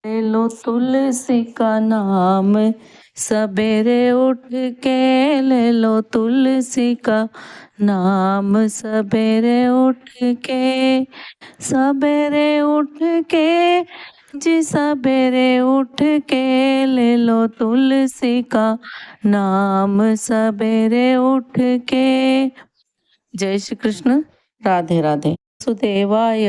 ले लो तुलसी का नाम, सवेरे उठ के ले लो तुलसी का नाम, सवेरे उठ के, सवेरे उठ के, जी सवेरे उठ के ले लो तुलसी का नाम, सवेरे उठ के। जय श्री कृष्ण। राधे राधे। सुदेवाय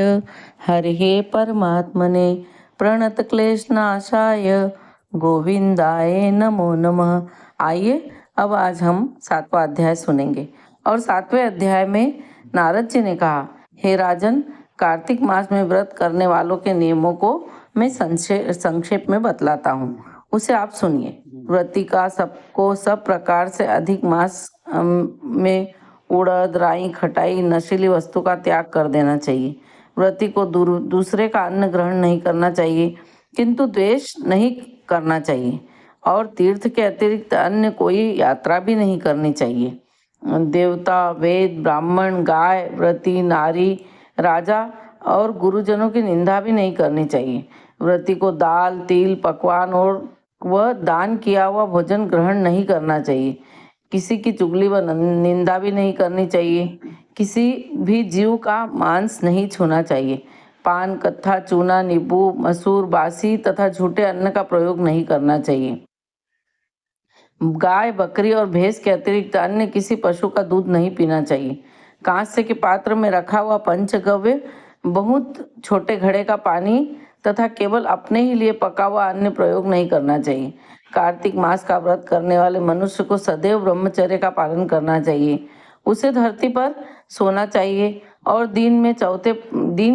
हरिहे परमात्मने प्रणत क्लेश नाशाय गोविंदाय नमो नमः। आइए अब आज हम 7वां अध्याय सुनेंगे। और 7वें अध्याय में नारद जी ने कहा, हे राजन, कार्तिक मास में व्रत करने वालों के नियमों को मैं संक्षेप में बतलाता हूँ, उसे आप सुनिए। व्रती का सबको सब प्रकार से अधिक मास में उड़द, राई, खटाई, नशीली वस्तु का त्याग कर देना चाहिए। व्रती को दूसरे का अन्न ग्रहण नहीं करना चाहिए, किंतु द्वेष नहीं करना चाहिए। और तीर्थ के अतिरिक्त अन्य कोई यात्रा भी नहीं करनी चाहिए। देवता, वेद, ब्राह्मण, गाय, व्रती, नारी, राजा और गुरुजनों की निंदा भी नहीं करनी चाहिए। व्रती को दाल, तिल, पकवान और वह दान किया हुआ भोजन ग्रहण नहीं करना चाहिए। किसी की चुगली व निंदा भी नहीं करनी चाहिए। किसी भी जीव का मांस नहीं छूना चाहिए। पान, कत्था, चूना, नींबू, मसूर, बासी तथा झूठे अन्न का प्रयोग नहीं करना चाहिए। गाय, बकरी और भैंस के अतिरिक्त अन्य किसी पशु का दूध नहीं पीना चाहिए। कांस्य के पात्र में रखा हुआ पंचगव्य, बहुत छोटे घड़े का पानी तथा केवल अपने ही लिए पका हुआ अन्न प्रयोग नहीं करना चाहिए। कार्तिक मास का व्रत करने वाले मनुष्य को सदैव ब्रह्मचर्य का पालन करना चाहिए। उसे धरती पर सोना चाहिए और दिन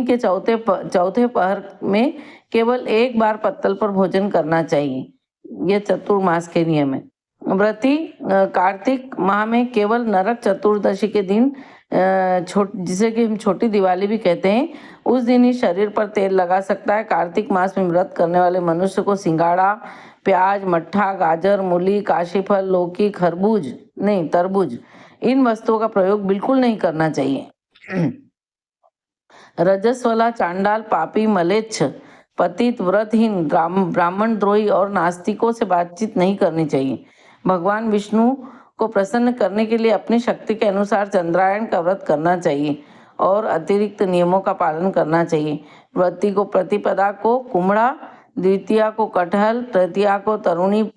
के चौथे पहर में केवल एक बार पत्तल पर भोजन करना चाहिए। यह चतुर्मास के नियम है। व्रती कार्तिक माह में केवल नरक चतुर्दशी के दिन, जिसे कि हम छोटी दिवाली भी कहते हैं, उस दिन ही शरीर पर तेल लगा सकता है। कार्तिक मास में व्रत करने वाले मनुष्य को सिंगाड़ा, प्याज, मट्ठा, गाजर, मूली, काशीफल, लौकी, तरबूज, इन वस्तुओं का प्रयोग बिल्कुल नहीं करना चाहिए। रजस्वला, चांडाल, पापी, मलेच्छ, पतित, व्रतहीन, ब्राह्मण द्रोही और नास्तिकों से बातचीत नहीं करनी चाहिए। भगवान विष्णु को प्रसन्न करने के लिए अपनी शक्ति के अनुसार चंद्रायण का व्रत करना चाहिए और अतिरिक्त नियमों का पालन करना चाहिए। व्रती को प्रतिपदा को कुमड़ा, द्वितीया को कटहल, तृतीया को तरुणी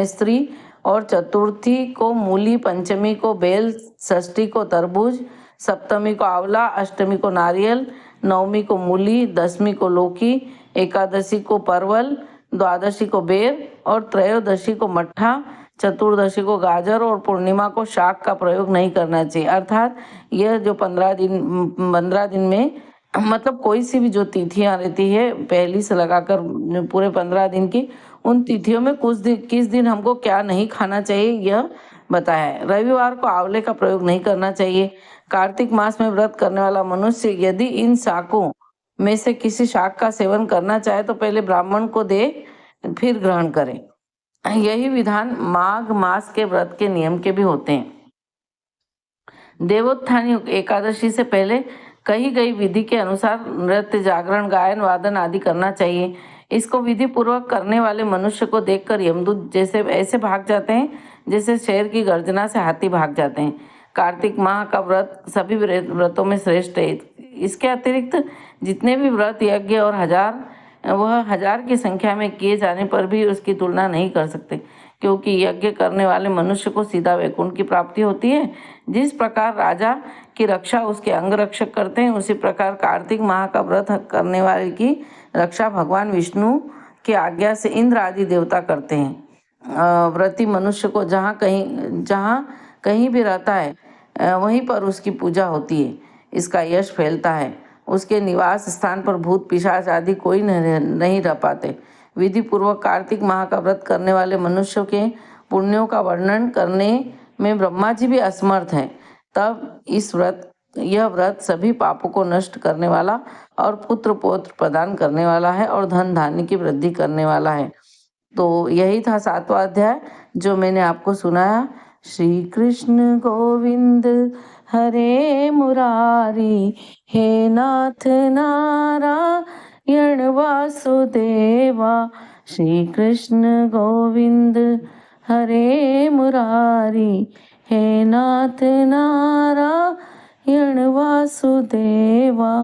स्त्री और चतुर्थी को मूली, पंचमी को बेल, षष्ठी को तरबूज, सप्तमी को आंवला, अष्टमी को नारियल, नवमी को मूली, दसवीं को लौकी, एकादशी को परवल, द्वादशी को बेर और त्रयोदशी को मट्ठा, चतुर्दशी को गाजर और पूर्णिमा को शाक का प्रयोग नहीं करना चाहिए। अर्थात यह जो 15 दिन में, मतलब कोई सी भी जो तिथियां रहती है पहली से लगाकर पूरे 15 दिन की, उन तिथियों में किस दिन हमको क्या नहीं खाना चाहिए यह बताया है। रविवार को आंवले का प्रयोग नहीं करना चाहिए। कार्तिक मास में व्रत करने वाला मनुष्य यदि इन शाकों में से किसी शाक का सेवन करना चाहे तो पहले ब्राह्मण को दे, फिर ग्रहण करे। यही विधान माघ मास के व्रत के नियम के भी होते हैं। देवोत्थानी एकादशी से पहले कही गई विधि के अनुसार नृत्य, जागरण, गायन, वादन आदि करना चाहिए। इसको विधि पूर्वक करने वाले मनुष्य को देखकर यमदूत जैसे ऐसे भाग जाते हैं जैसे शेर की गर्जना से हाथी भाग जाते हैं। कार्तिक माह का व्रत सभी व्रतों में श्रेष्ठ है। इसके अतिरिक्त जितने भी व्रत, यज्ञ और हजार की संख्या में किए जाने पर भी उसकी तुलना नहीं कर सकते, क्योंकि यज्ञ करने वाले मनुष्य को सीधा वैकुंठ की प्राप्ति होती है। जिस प्रकार राजा की रक्षा उसके अंगरक्षक करते हैं, उसी प्रकार कार्तिक माह का व्रत करने वाले की रक्षा भगवान विष्णु की आज्ञा से इंद्र आदि देवता करते हैं। व्रती मनुष्य को जहाँ कहीं भी रहता है वहीं पर उसकी पूजा होती है, इसका यश फैलता है। उसके निवास स्थान पर भूत, पिशाच आदि कोई नहीं रह पाते। विधि पूर्वक कार्तिक माह का व्रत करने वाले मनुष्यों के पुण्यों का वर्णन करने में ब्रह्मा जी भी असमर्थ हैं। तब यह व्रत सभी पापों को नष्ट करने वाला और पुत्र पौत्र प्रदान करने वाला है और धन धान्य की वृद्धि करने वाला है। तो यही था 7वां अध्याय जो मैंने आपको सुनाया। श्री कृष्ण गोविंद हरे मुरारी, हे नाथ नारायण वासुदेवा। श्री कृष्ण गोविंद हरे मुरारी, हे नाथ नारायण वासुदेवा।